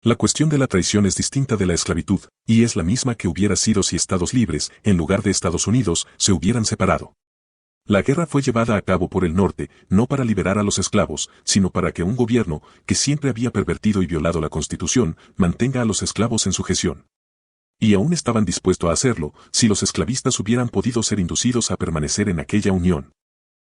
La cuestión de la traición es distinta de la esclavitud, y es la misma que hubiera sido si Estados libres, en lugar de Estados Unidos, se hubieran separado. La guerra fue llevada a cabo por el norte, no para liberar a los esclavos, sino para que un gobierno, que siempre había pervertido y violado la Constitución, mantenga a los esclavos en sujeción. Y aún estaban dispuestos a hacerlo, si los esclavistas hubieran podido ser inducidos a permanecer en aquella unión.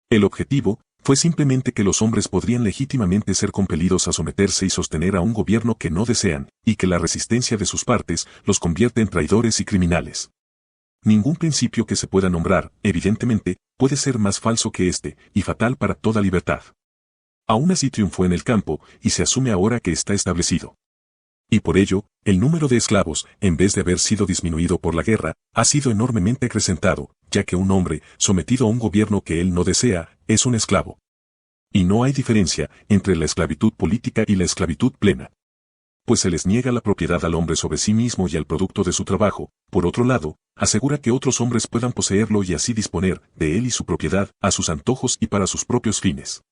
El objetivo fue simplemente que los hombres podrían legítimamente ser compelidos a someterse y sostener a un gobierno que no desean, y que la resistencia de sus partes los convierte en traidores y criminales. Ningún principio que se pueda nombrar, evidentemente, puede ser más falso que este, y fatal para toda libertad. Aún así triunfó en el campo, y se asume ahora que está establecido. Y por ello, el número de esclavos, en vez de haber sido disminuido por la guerra, ha sido enormemente acrecentado, ya que un hombre, sometido a un gobierno que él no desea, es un esclavo. Y no hay diferencia entre la esclavitud política y la esclavitud plena. Pues se les niega la propiedad al hombre sobre sí mismo y al producto de su trabajo, por otro lado, asegura que otros hombres puedan poseerlo y así disponer de él y su propiedad a sus antojos y para sus propios fines.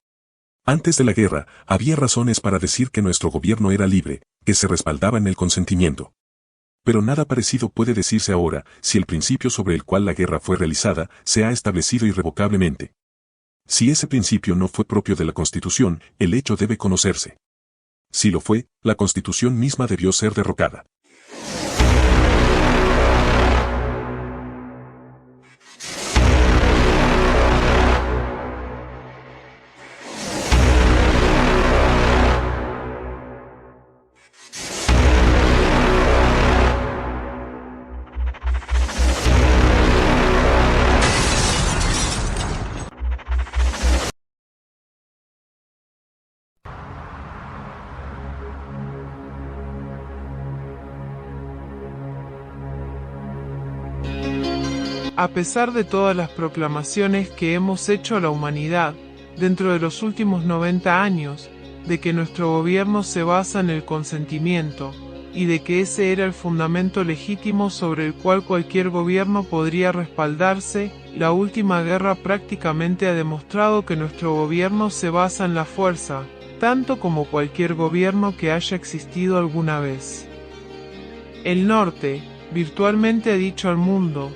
Antes de la guerra, había razones para decir que nuestro gobierno era libre, que se respaldaba en el consentimiento. Pero nada parecido puede decirse ahora, si el principio sobre el cual la guerra fue realizada se ha establecido irrevocablemente. Si ese principio no fue propio de la Constitución, el hecho debe conocerse. Si lo fue, la Constitución misma debió ser derrocada. A pesar de todas las proclamaciones que hemos hecho a la humanidad, dentro de los últimos 90 años, de que nuestro gobierno se basa en el consentimiento, y de que ese era el fundamento legítimo sobre el cual cualquier gobierno podría respaldarse, la última guerra prácticamente ha demostrado que nuestro gobierno se basa en la fuerza, tanto como cualquier gobierno que haya existido alguna vez. El norte, virtualmente ha dicho al mundo,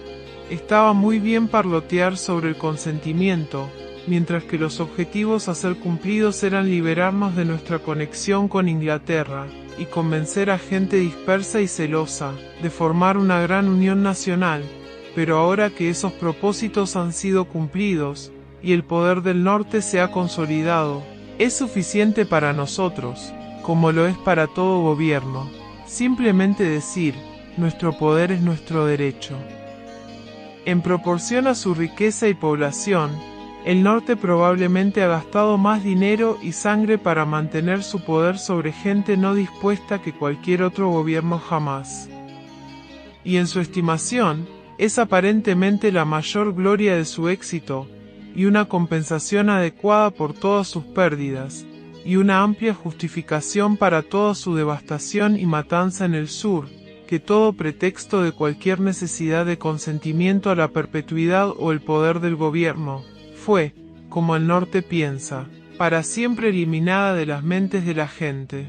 estaba muy bien parlotear sobre el consentimiento, mientras que los objetivos a ser cumplidos eran liberarnos de nuestra conexión con Inglaterra, y convencer a gente dispersa y celosa, de formar una gran unión nacional, pero ahora que esos propósitos han sido cumplidos, y el poder del norte se ha consolidado, es suficiente para nosotros, como lo es para todo gobierno, simplemente decir, nuestro poder es nuestro derecho. En proporción a su riqueza y población, el norte probablemente ha gastado más dinero y sangre para mantener su poder sobre gente no dispuesta que cualquier otro gobierno jamás. Y en su estimación, es aparentemente la mayor gloria de su éxito, y una compensación adecuada por todas sus pérdidas, y una amplia justificación para toda su devastación y matanza en el sur, que todo pretexto de cualquier necesidad de consentimiento a la perpetuidad o el poder del gobierno, fue, como el norte piensa, para siempre eliminada de las mentes de la gente.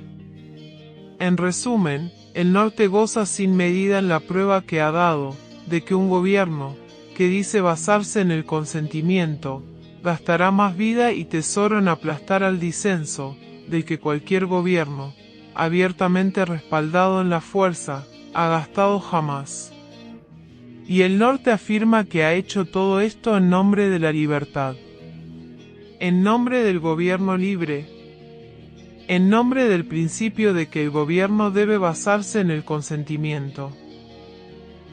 En resumen, el norte goza sin medida en la prueba que ha dado, de que un gobierno, que dice basarse en el consentimiento, gastará más vida y tesoro en aplastar al disenso, del que cualquier gobierno, abiertamente respaldado en la fuerza, ha gastado jamás. Y el norte afirma que ha hecho todo esto en nombre de la libertad, en nombre del gobierno libre, en nombre del principio de que el gobierno debe basarse en el consentimiento.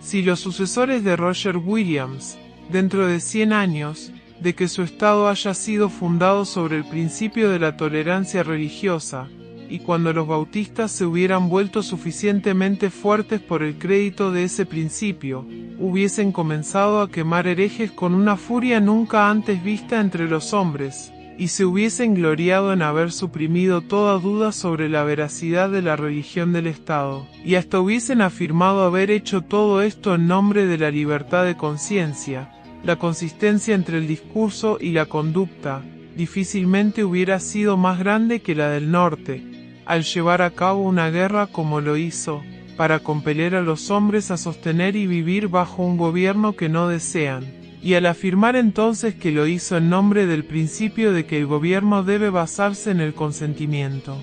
Si los sucesores de Roger Williams, dentro de 100 años, de que su estado haya sido fundado sobre el principio de la tolerancia religiosa, y cuando los bautistas se hubieran vuelto suficientemente fuertes por el crédito de ese principio, hubiesen comenzado a quemar herejes con una furia nunca antes vista entre los hombres, y se hubiesen gloriado en haber suprimido toda duda sobre la veracidad de la religión del Estado, y hasta hubiesen afirmado haber hecho todo esto en nombre de la libertad de conciencia, la consistencia entre el discurso y la conducta, difícilmente hubiera sido más grande que la del norte, al llevar a cabo una guerra como lo hizo, para compeler a los hombres a sostener y vivir bajo un gobierno que no desean, y al afirmar entonces que lo hizo en nombre del principio de que el gobierno debe basarse en el consentimiento.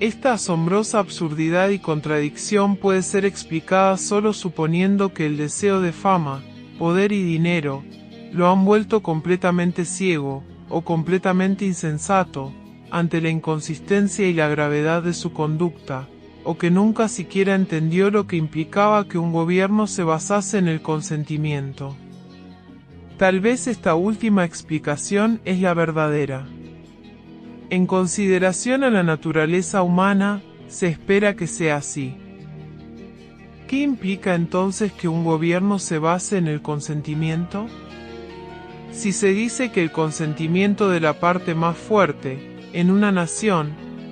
Esta asombrosa absurdidad y contradicción puede ser explicada solo suponiendo que el deseo de fama, poder y dinero, lo han vuelto completamente ciego, o completamente insensato, ante la inconsistencia y la gravedad de su conducta, o que nunca siquiera entendió lo que implicaba que un gobierno se basase en el consentimiento. Tal vez esta última explicación es la verdadera. En consideración a la naturaleza humana, se espera que sea así. ¿Qué implica entonces que un gobierno se base en el consentimiento? Si se dice que el consentimiento de la parte más fuerte, en una nación,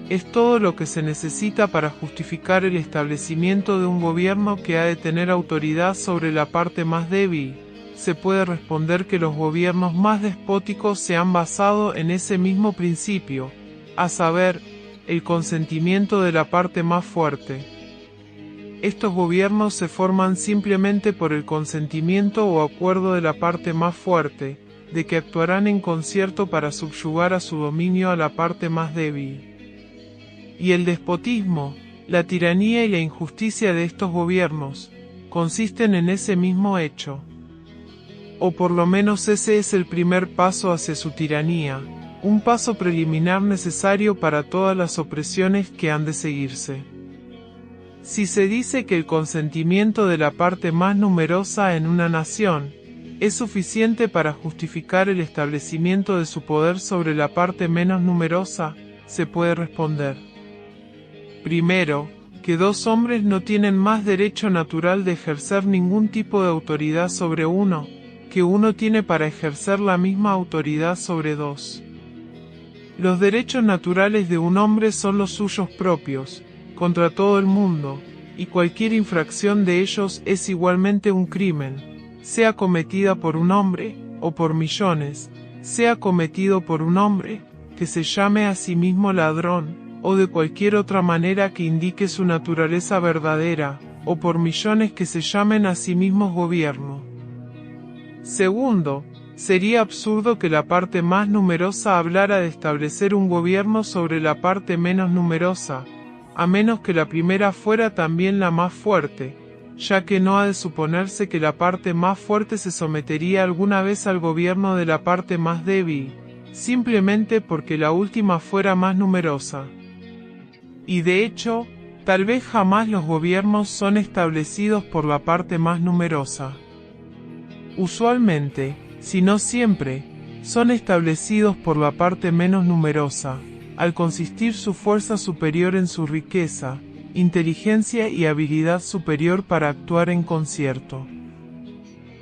es todo lo que se necesita para justificar el establecimiento de un gobierno que ha de tener autoridad sobre la parte más débil, se puede responder que los gobiernos más despóticos se han basado en ese mismo principio, a saber, el consentimiento de la parte más fuerte. Estos gobiernos se forman simplemente por el consentimiento o acuerdo de la parte más fuerte, de que actuarán en concierto para subyugar a su dominio a la parte más débil. Y el despotismo, la tiranía y la injusticia de estos gobiernos, consisten en ese mismo hecho. O por lo menos ese es el primer paso hacia su tiranía, un paso preliminar necesario para todas las opresiones que han de seguirse. Si se dice que el consentimiento de la parte más numerosa en una nación es suficiente para justificar el establecimiento de su poder sobre la parte menos numerosa, se puede responder. Primero, que dos hombres no tienen más derecho natural de ejercer ningún tipo de autoridad sobre uno, que uno tiene para ejercer la misma autoridad sobre dos. Los derechos naturales de un hombre son los suyos propios, contra todo el mundo, y cualquier infracción de ellos es igualmente un crimen, sea cometida por un hombre, o por millones, sea cometido por un hombre, que se llame a sí mismo ladrón, o de cualquier otra manera que indique su naturaleza verdadera, o por millones que se llamen a sí mismos gobierno. Segundo, sería absurdo que la parte más numerosa hablara de establecer un gobierno sobre la parte menos numerosa, a menos que la primera fuera también la más fuerte, ya que no ha de suponerse que la parte más fuerte se sometería alguna vez al gobierno de la parte más débil, simplemente porque la última fuera más numerosa. Y de hecho, tal vez jamás los gobiernos son establecidos por la parte más numerosa. Usualmente, si no siempre, son establecidos por la parte menos numerosa, al consistir su fuerza superior en su riqueza, inteligencia y habilidad superior para actuar en concierto.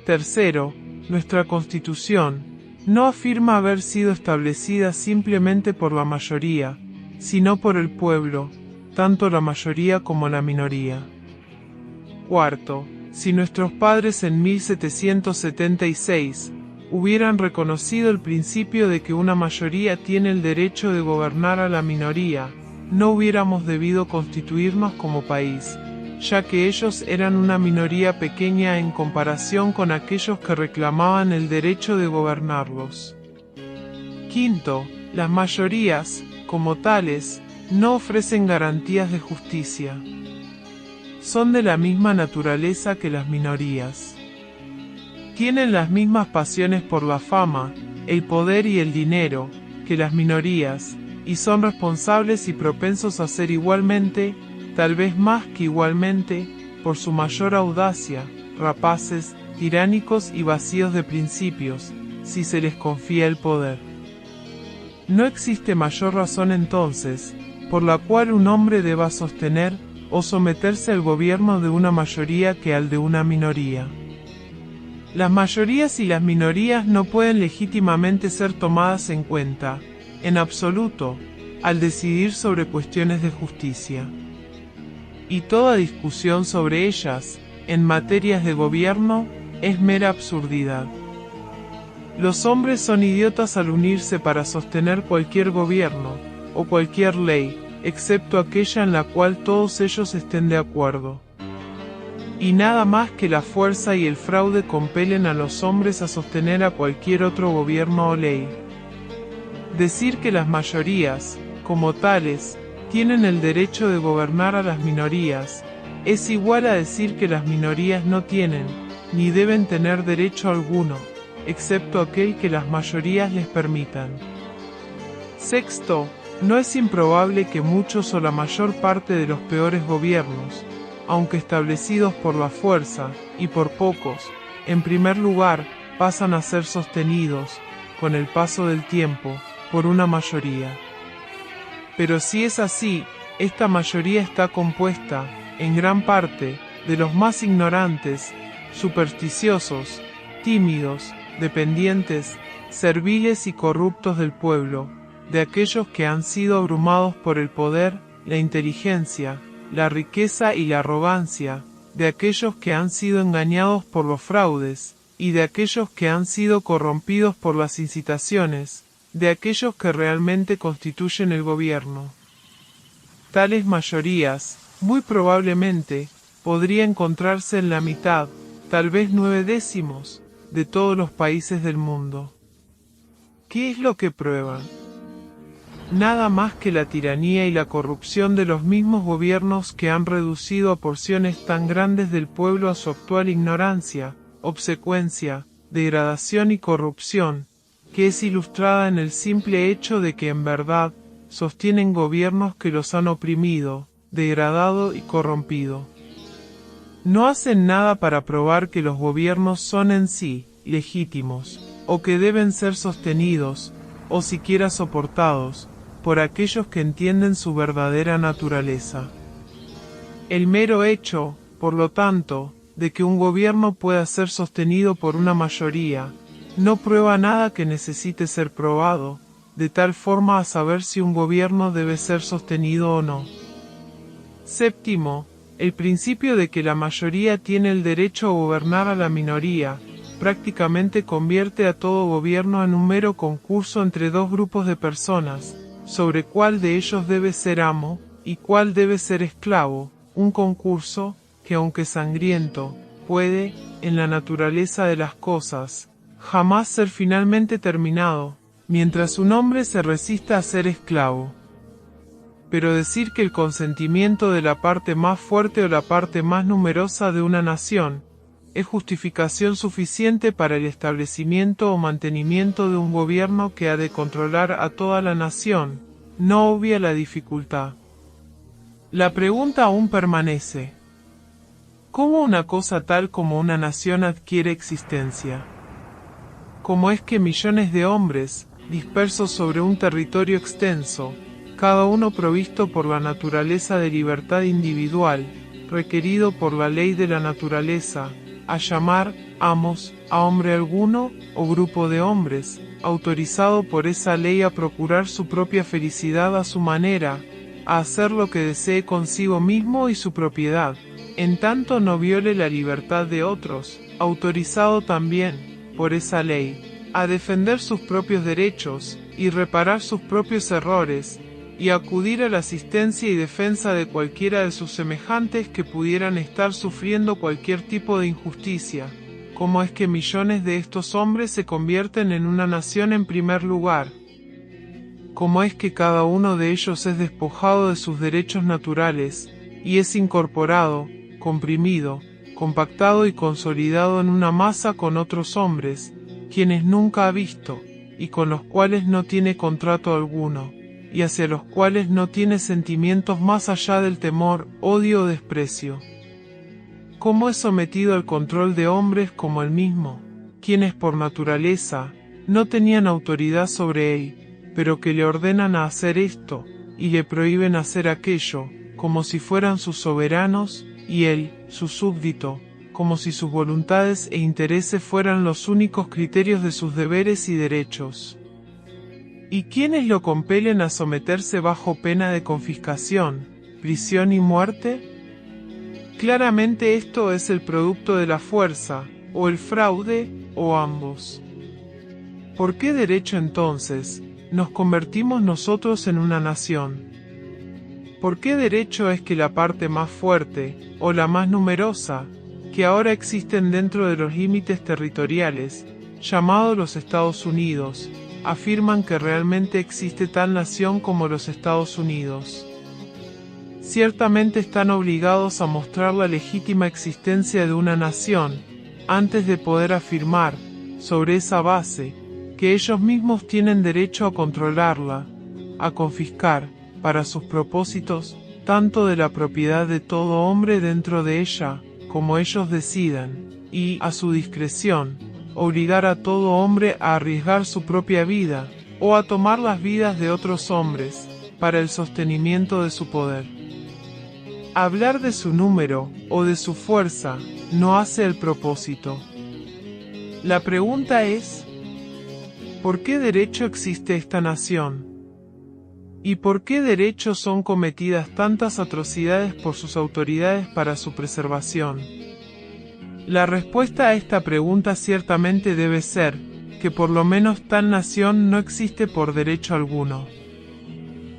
Tercero, nuestra Constitución no afirma haber sido establecida simplemente por la mayoría, sino por el pueblo, tanto la mayoría como la minoría. Cuarto, si nuestros padres en 1776 hubieran reconocido el principio de que una mayoría tiene el derecho de gobernar a la minoría, no hubiéramos debido constituirnos como país, ya que ellos eran una minoría pequeña en comparación con aquellos que reclamaban el derecho de gobernarlos. Quinto, las mayorías, como tales, no ofrecen garantías de justicia. Son de la misma naturaleza que las minorías. Tienen las mismas pasiones por la fama, el poder y el dinero, que las minorías, y son responsables y propensos a ser igualmente, tal vez más que igualmente, por su mayor audacia, rapaces, tiránicos y vacíos de principios, si se les confía el poder. No existe mayor razón entonces, por la cual un hombre deba sostener o someterse al gobierno de una mayoría que al de una minoría. Las mayorías y las minorías no pueden legítimamente ser tomadas en cuenta, en absoluto, al decidir sobre cuestiones de justicia. Y toda discusión sobre ellas, en materias de gobierno, es mera absurdidad. Los hombres son idiotas al unirse para sostener cualquier gobierno, o cualquier ley, excepto aquella en la cual todos ellos estén de acuerdo. Y nada más que la fuerza y el fraude compelen a los hombres a sostener a cualquier otro gobierno o ley. Decir que las mayorías, como tales, tienen el derecho de gobernar a las minorías, es igual a decir que las minorías no tienen, ni deben tener derecho alguno, excepto aquel que las mayorías les permitan. Sexto, no es improbable que muchos o la mayor parte de los peores gobiernos, aunque establecidos por la fuerza, y por pocos, en primer lugar, pasan a ser sostenidos, con el paso del tiempo, por una mayoría. Pero si es así, esta mayoría está compuesta, en gran parte, de los más ignorantes, supersticiosos, tímidos, dependientes, serviles y corruptos del pueblo, de aquellos que han sido abrumados por el poder, la inteligencia, la riqueza y la arrogancia, de aquellos que han sido engañados por los fraudes, y de aquellos que han sido corrompidos por las incitaciones, de aquellos que realmente constituyen el gobierno. Tales mayorías, muy probablemente, podría encontrarse en la mitad, tal vez 9/10, de todos los países del mundo. ¿Qué es lo que prueban? Nada más que la tiranía y la corrupción de los mismos gobiernos que han reducido a porciones tan grandes del pueblo a su actual ignorancia, obsecuencia, degradación y corrupción, que es ilustrada en el simple hecho de que en verdad sostienen gobiernos que los han oprimido, degradado y corrompido. No hacen nada para probar que los gobiernos son en sí legítimos, o que deben ser sostenidos, o siquiera soportados, por aquellos que entienden su verdadera naturaleza. El mero hecho, por lo tanto, de que un gobierno pueda ser sostenido por una mayoría, no prueba nada que necesite ser probado, de tal forma a saber si un gobierno debe ser sostenido o no. Séptimo, el principio de que la mayoría tiene el derecho a gobernar a la minoría, prácticamente convierte a todo gobierno en un mero concurso entre dos grupos de personas, sobre cuál de ellos debe ser amo, y cuál debe ser esclavo, un concurso, que aunque sangriento, puede, en la naturaleza de las cosas, jamás ser finalmente terminado, mientras un hombre se resista a ser esclavo. Pero decir que el consentimiento de la parte más fuerte o la parte más numerosa de una nación, es justificación suficiente para el establecimiento o mantenimiento de un gobierno que ha de controlar a toda la nación, no obvia la dificultad. La pregunta aún permanece: ¿cómo una cosa tal como una nación adquiere existencia? ¿Cómo es que millones de hombres, dispersos sobre un territorio extenso, cada uno provisto por la naturaleza de libertad individual, requerido por la ley de la naturaleza, a llamar amos a hombre alguno o grupo de hombres, autorizado por esa ley a procurar su propia felicidad a su manera, a hacer lo que desee consigo mismo y su propiedad, en tanto no viole la libertad de otros, autorizado también, por esa ley, a defender sus propios derechos y reparar sus propios errores, y acudir a la asistencia y defensa de cualquiera de sus semejantes que pudieran estar sufriendo cualquier tipo de injusticia? ¿Cómo es que millones de estos hombres se convierten en una nación en primer lugar? ¿Cómo es que cada uno de ellos es despojado de sus derechos naturales, y es incorporado, comprimido, compactado y consolidado en una masa con otros hombres, quienes nunca ha visto, y con los cuales no tiene contrato alguno, y hacia los cuales no tiene sentimientos más allá del temor, odio o desprecio? ¿Cómo es sometido al control de hombres como él mismo, quienes por naturaleza no tenían autoridad sobre él, pero que le ordenan a hacer esto, y le prohíben hacer aquello, como si fueran sus soberanos, y él, su súbdito, como si sus voluntades e intereses fueran los únicos criterios de sus deberes y derechos? ¿Y quiénes lo compelen a someterse bajo pena de confiscación, prisión y muerte? Claramente esto es el producto de la fuerza, o el fraude, o ambos. ¿Por qué derecho entonces nos convertimos nosotros en una nación? ¿Por qué derecho es que la parte más fuerte, o la más numerosa, que ahora existen dentro de los límites territoriales, llamados los Estados Unidos, afirman que realmente existe tal nación como los Estados Unidos? Ciertamente están obligados a mostrar la legítima existencia de una nación, antes de poder afirmar, sobre esa base, que ellos mismos tienen derecho a controlarla, a confiscar, para sus propósitos, tanto de la propiedad de todo hombre dentro de ella, como ellos decidan, y, a su discreción, obligar a todo hombre a arriesgar su propia vida, o a tomar las vidas de otros hombres, para el sostenimiento de su poder. Hablar de su número, o de su fuerza, no hace el propósito. La pregunta es, ¿por qué derecho existe esta nación? ¿Y por qué derecho son cometidas tantas atrocidades por sus autoridades para su preservación? La respuesta a esta pregunta ciertamente debe ser, que por lo menos tal nación no existe por derecho alguno.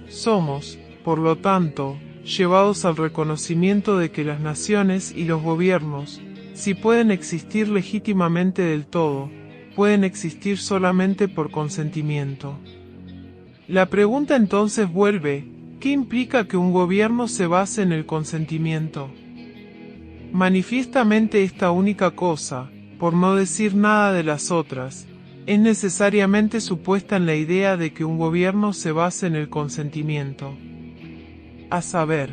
Somos, por lo tanto, llevados al reconocimiento de que las naciones y los gobiernos, si pueden existir legítimamente del todo, pueden existir solamente por consentimiento. La pregunta entonces vuelve, ¿qué implica que un gobierno se base en el consentimiento? Manifiestamente esta única cosa, por no decir nada de las otras, es necesariamente supuesta en la idea de que un gobierno se base en el consentimiento. A saber,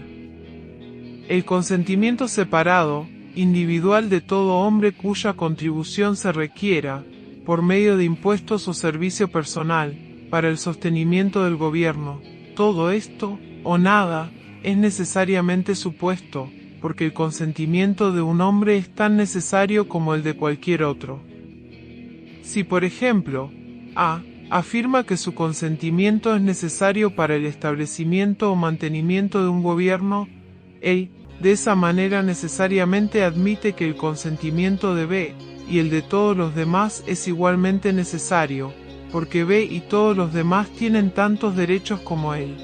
el consentimiento separado, individual de todo hombre cuya contribución se requiera, por medio de impuestos o servicio personal, para el sostenimiento del gobierno. Todo esto, o nada, es necesariamente supuesto, porque el consentimiento de un hombre es tan necesario como el de cualquier otro. Si por ejemplo, A afirma que su consentimiento es necesario para el establecimiento o mantenimiento de un gobierno, él, de esa manera necesariamente admite que el consentimiento de B, y el de todos los demás es igualmente necesario, porque B y todos los demás tienen tantos derechos como él.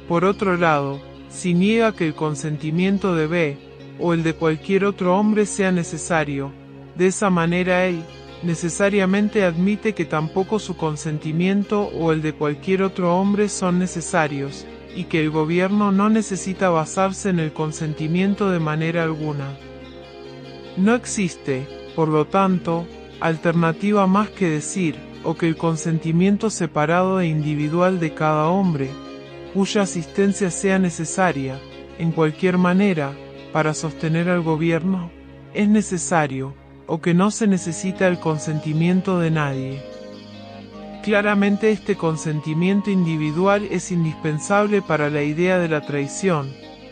Por otro lado, si niega que el consentimiento de B, o el de cualquier otro hombre sea necesario, de esa manera él, necesariamente admite que tampoco su consentimiento o el de cualquier otro hombre son necesarios, y que el gobierno no necesita basarse en el consentimiento de manera alguna. No existe, por lo tanto, alternativa más que decir, o que el consentimiento separado e individual de cada hombre, cuya asistencia sea necesaria, en cualquier manera, para sostener al gobierno, es necesario, o que no se necesita el consentimiento de nadie. Claramente este consentimiento individual es indispensable para la idea de la traición,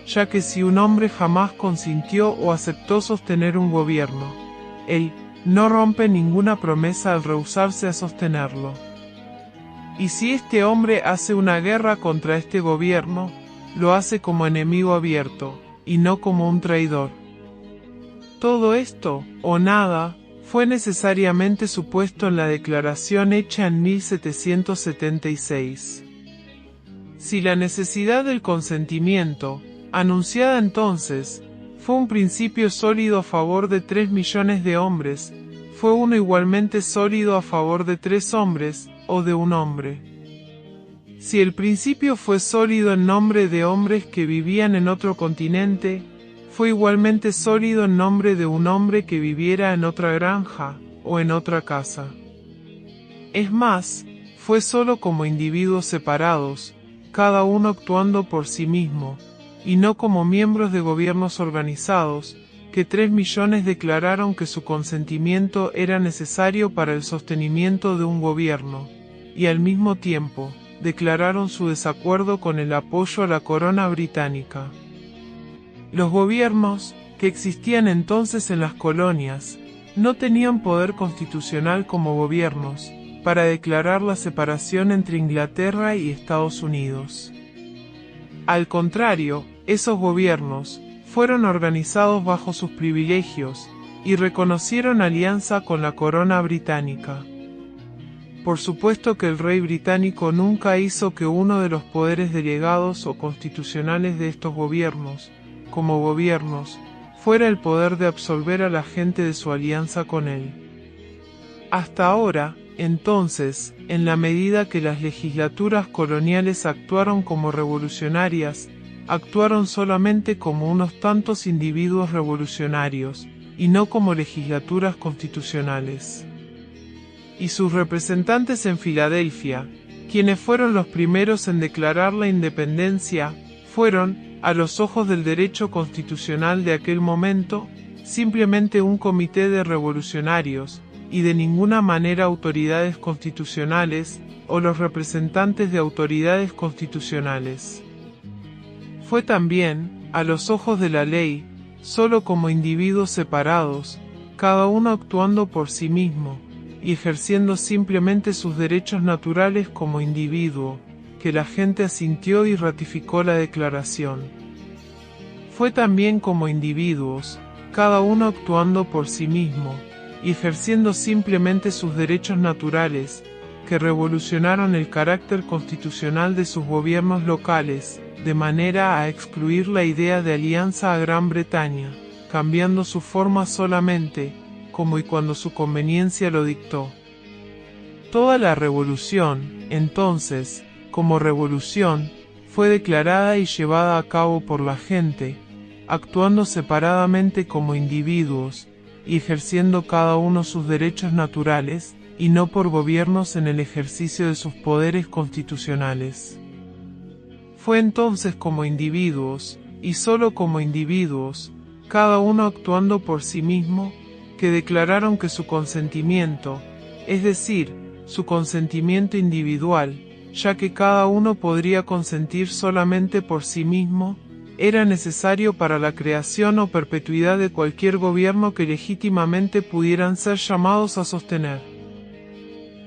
ya que si un hombre jamás consintió o aceptó sostener un gobierno, él no rompe ninguna promesa al rehusarse a sostenerlo. Y si este hombre hace una guerra contra este gobierno, lo hace como enemigo abierto, y no como un traidor. Todo esto, o nada, fue necesariamente supuesto en la declaración hecha en 1776. Si la necesidad del consentimiento, anunciada entonces, fue un principio sólido a favor de 3 millones de hombres, fue uno igualmente sólido a favor de 3 hombres, o de un hombre. Si el principio fue sólido en nombre de hombres que vivían en otro continente, fue igualmente sólido en nombre de un hombre que viviera en otra granja, o en otra casa. Es más, fue sólo como individuos separados, cada uno actuando por sí mismo, y no como miembros de gobiernos organizados, que 3 millones declararon que su consentimiento era necesario para el sostenimiento de un gobierno, y al mismo tiempo, declararon su desacuerdo con el apoyo a la corona británica. Los gobiernos, que existían entonces en las colonias, no tenían poder constitucional como gobiernos, para declarar la separación entre Inglaterra y Estados Unidos. Al contrario, esos gobiernos fueron organizados bajo sus privilegios, y reconocieron alianza con la corona británica. Por supuesto que el rey británico nunca hizo que uno de los poderes delegados o constitucionales de estos gobiernos, como gobiernos, fuera el poder de absolver a la gente de su alianza con él. Hasta ahora, entonces, en la medida que las legislaturas coloniales actuaron como revolucionarias, actuaron solamente como unos tantos individuos revolucionarios, y no como legislaturas constitucionales. Y sus representantes en Filadelfia, quienes fueron los primeros en declarar la independencia, fueron, a los ojos del derecho constitucional de aquel momento, simplemente un comité de revolucionarios, y de ninguna manera autoridades constitucionales, o los representantes de autoridades constitucionales. Fue también, a los ojos de la ley, solo como individuos separados, cada uno actuando por sí mismo, y ejerciendo simplemente sus derechos naturales como individuo, que la gente asintió y ratificó la declaración. Fue también como individuos, cada uno actuando por sí mismo, y ejerciendo simplemente sus derechos naturales, que revolucionaron el carácter constitucional de sus gobiernos locales, de manera a excluir la idea de alianza a Gran Bretaña, cambiando su forma solamente, como y cuando su conveniencia lo dictó. Toda la revolución, entonces, como revolución, fue declarada y llevada a cabo por la gente, actuando separadamente como individuos, y ejerciendo cada uno sus derechos naturales, y no por gobiernos en el ejercicio de sus poderes constitucionales. Fue entonces como individuos, y solo como individuos, cada uno actuando por sí mismo, que declararon que su consentimiento, es decir, su consentimiento individual, ya que cada uno podría consentir solamente por sí mismo, era necesario para la creación o perpetuidad de cualquier gobierno que legítimamente pudieran ser llamados a sostener.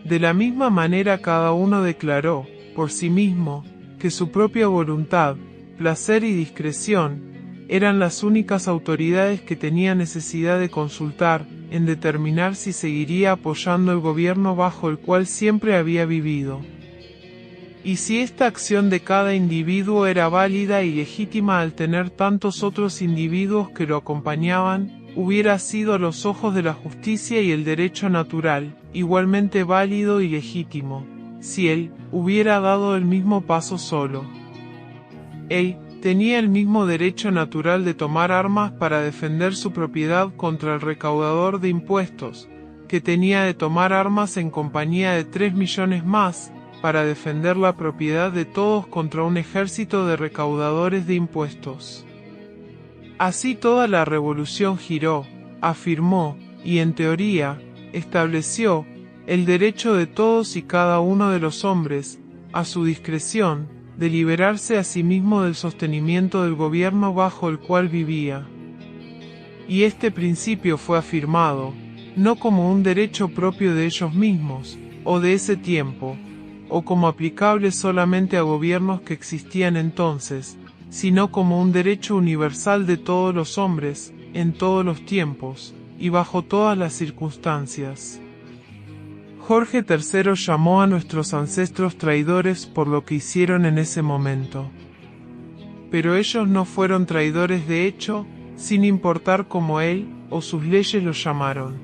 De la misma manera cada uno declaró, por sí mismo, que su propia voluntad, placer y discreción, eran las únicas autoridades que tenía necesidad de consultar, en determinar si seguiría apoyando el gobierno bajo el cual siempre había vivido. Y si esta acción de cada individuo era válida y legítima al tener tantos otros individuos que lo acompañaban, hubiera sido a los ojos de la justicia y el derecho natural, igualmente válido y legítimo, si él hubiera dado el mismo paso solo. Él tenía el mismo derecho natural de tomar armas para defender su propiedad contra el recaudador de impuestos, que tenía de tomar armas en compañía de 3 millones más, para defender la propiedad de todos contra un ejército de recaudadores de impuestos. Así toda la revolución giró, afirmó, y en teoría, estableció, el derecho de todos y cada uno de los hombres, a su discreción, de liberarse a sí mismo del sostenimiento del gobierno bajo el cual vivía. Y este principio fue afirmado, no como un derecho propio de ellos mismos, o de ese tiempo, o como aplicable solamente a gobiernos que existían entonces, sino como un derecho universal de todos los hombres, en todos los tiempos, y bajo todas las circunstancias. Jorge III llamó a nuestros ancestros traidores por lo que hicieron en ese momento. Pero ellos no fueron traidores de hecho, sin importar cómo él o sus leyes los llamaron.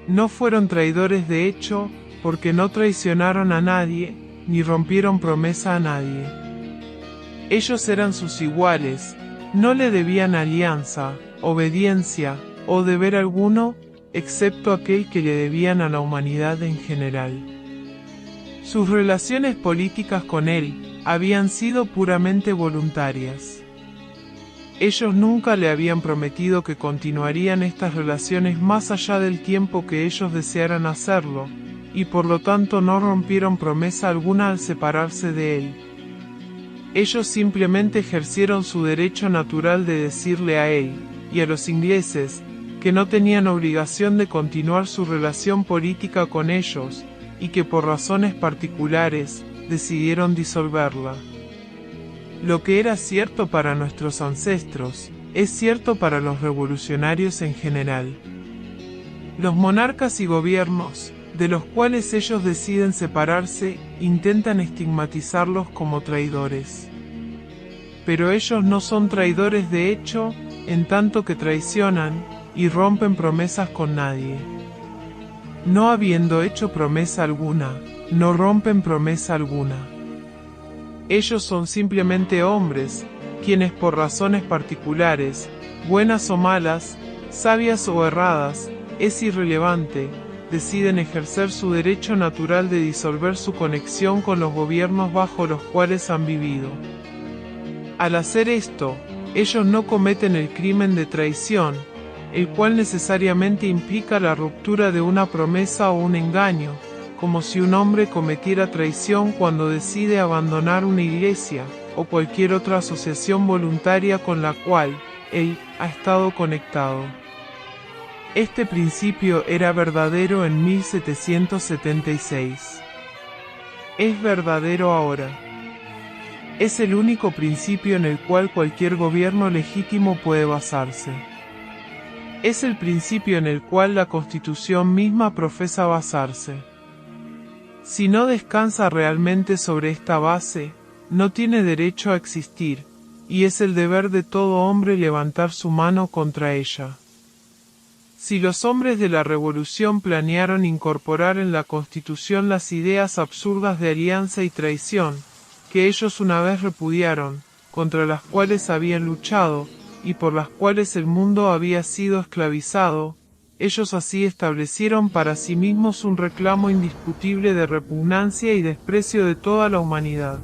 No fueron traidores de hecho, porque no traicionaron a nadie, ni rompieron promesa a nadie. Ellos eran sus iguales, no le debían alianza, obediencia, o deber alguno, excepto aquel que le debían a la humanidad en general. Sus relaciones políticas con él habían sido puramente voluntarias. Ellos nunca le habían prometido que continuarían estas relaciones más allá del tiempo que ellos desearan hacerlo, y por lo tanto no rompieron promesa alguna al separarse de él. Ellos simplemente ejercieron su derecho natural de decirle a él, y a los ingleses, que no tenían obligación de continuar su relación política con ellos, y que por razones particulares, decidieron disolverla. Lo que era cierto para nuestros ancestros, es cierto para los revolucionarios en general. Los monarcas y gobiernos, de los cuales ellos deciden separarse, intentan estigmatizarlos como traidores. Pero ellos no son traidores de hecho, en tanto que traicionan y rompen promesas con nadie. No habiendo hecho promesa alguna, no rompen promesa alguna. Ellos son simplemente hombres, quienes por razones particulares, buenas o malas, sabias o erradas, es irrelevante, deciden ejercer su derecho natural de disolver su conexión con los gobiernos bajo los cuales han vivido. Al hacer esto, ellos no cometen el crimen de traición, el cual necesariamente implica la ruptura de una promesa o un engaño, como si un hombre cometiera traición cuando decide abandonar una iglesia, o cualquier otra asociación voluntaria con la cual él ha estado conectado. Este principio era verdadero en 1776. Es verdadero ahora. Es el único principio en el cual cualquier gobierno legítimo puede basarse. Es el principio en el cual la Constitución misma profesa basarse. Si no descansa realmente sobre esta base, no tiene derecho a existir, y es el deber de todo hombre levantar su mano contra ella. Si los hombres de la Revolución planearon incorporar en la Constitución las ideas absurdas de alianza y traición, que ellos una vez repudiaron, contra las cuales habían luchado, y por las cuales el mundo había sido esclavizado, ellos así establecieron para sí mismos un reclamo indiscutible de repugnancia y desprecio de toda la humanidad.